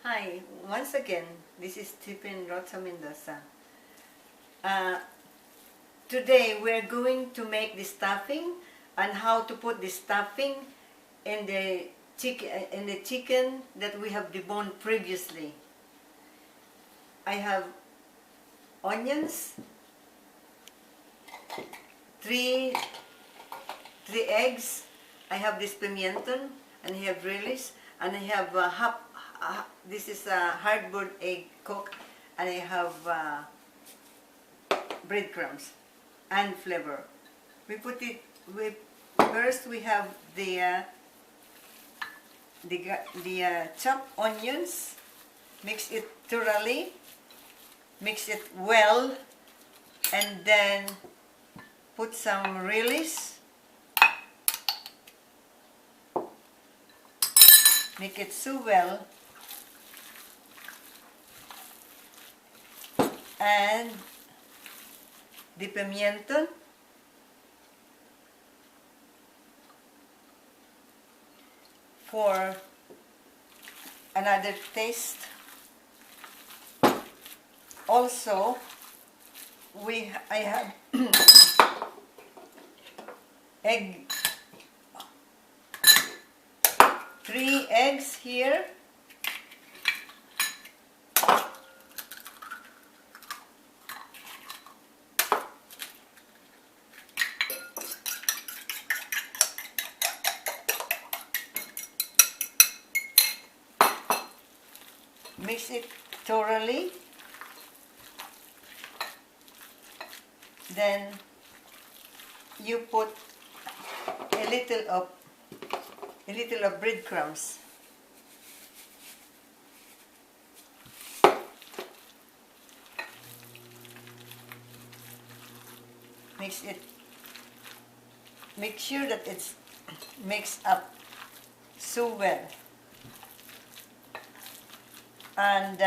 Hi, once again, this is Tipin Rotsa Mendoza. Uh, Today we're going to make the stuffing and how to put the stuffing in the chicken that we have deboned previously. I have onions, three eggs. I have this pimienton, and I have relish, and I have this is a hard-boiled egg cooked, and I have breadcrumbs and flavor. First we have the chopped onions. Mix it thoroughly, mix it well, and then put some relish. Make it so well, and the pimiento, for another taste. Also, I have egg. 3 eggs here. Mix it thoroughly. Then you put a little of breadcrumbs. Mix it. Make sure that it's mixed up so well. And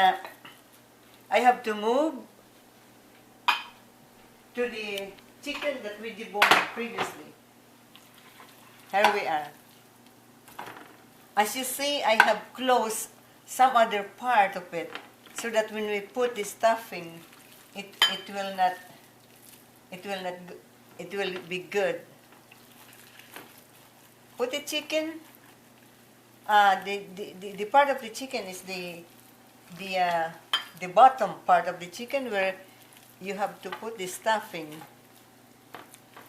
I have to move to the chicken that we deboned previously. Here we are. As you see, I have closed some other part of it so that when we put the stuffing, it will be good. Put the chicken. The part of the chicken is the bottom part of the chicken where you have to put the stuffing,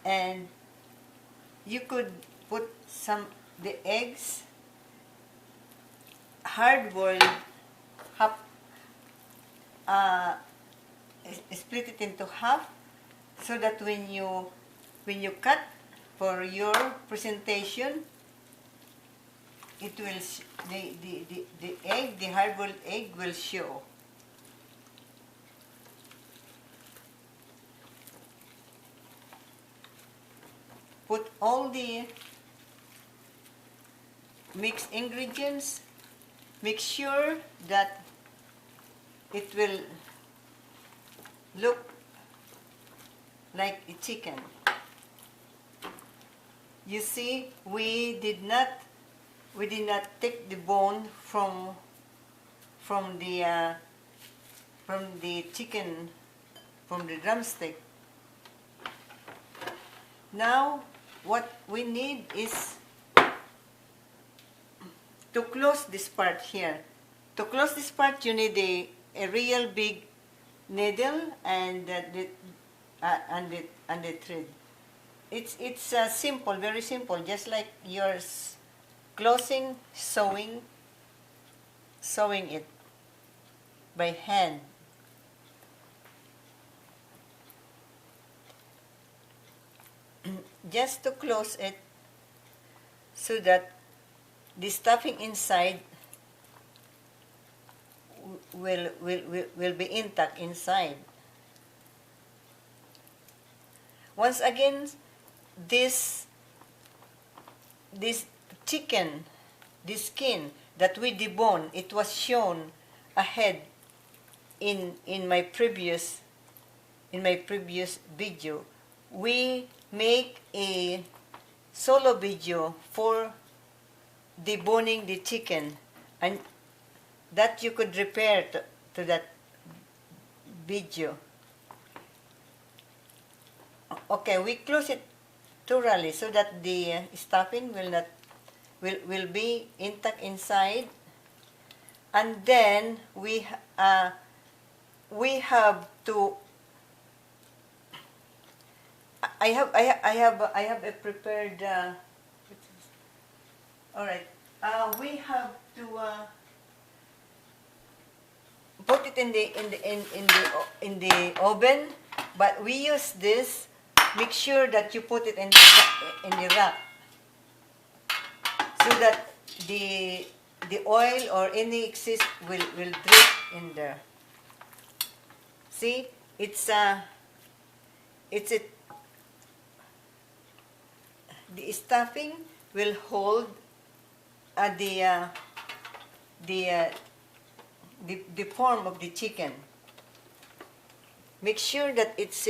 and you could put the eggs, hard-boiled, split it into half, so that when you cut for your presentation, it will the hard-boiled egg will show. Put all the mixed ingredients. Make sure that it will look like a chicken. You see, we did not take the bone from the chicken, from the drumstick. Now what we need is to close this part here. To close this part, you need a real big needle and the thread. It's simple, very simple, just like yours. Closing, sewing it by hand. Just to close it so that the stuffing inside will be intact inside. Once again, this chicken, the skin that we debone, it was shown ahead in my previous video. We make a solo video for deboning the chicken, and that you could repair to that video. Okay, we close it thoroughly so that the stuffing will be intact inside, and then we have to. I have a prepared. All right. We have to put it in the oven, but we use this. Make sure that you put it in the rack so that the oil or any excess will drip in there. See, it's the stuffing will hold the form of the chicken. Make sure that it's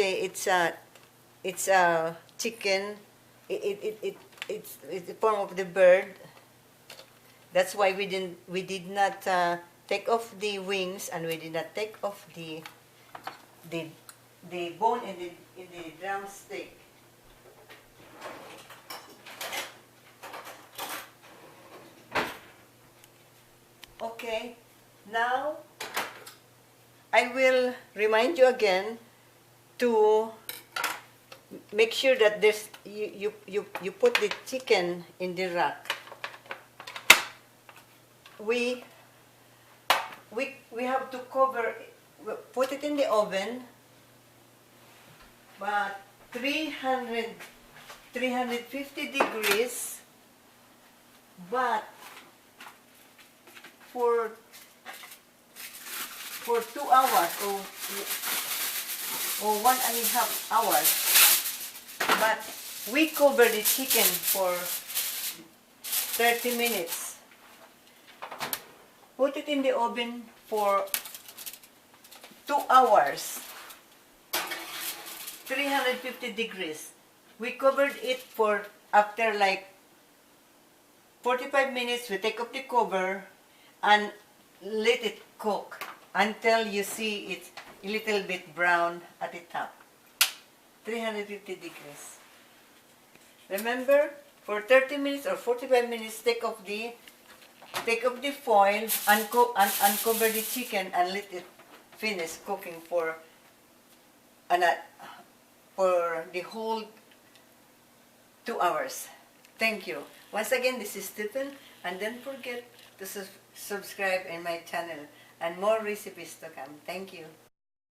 a chicken. It's the form of the bird. That's why we did not take off the wings, and we did not take off the bone in the drumstick. Okay, now I will remind you again to make sure that you put the chicken in the rack. We have to put it in the oven, but 350 degrees, but for 2 hours or 1.5 hours. But we cover the chicken for 30 minutes. Put it in the oven for 2 hours, 350 degrees. We covered it for, after like 45 minutes, we take off the cover and let it cook until you see it's a little bit brown at the top. 350 degrees. Remember, for 30 minutes or 45 minutes, take off the foil, uncover the chicken, and let it finish cooking for the whole 2 hours. Thank you. Once again, this is Debone, and don't forget to subscribe in my channel, and more recipes to come. Thank you.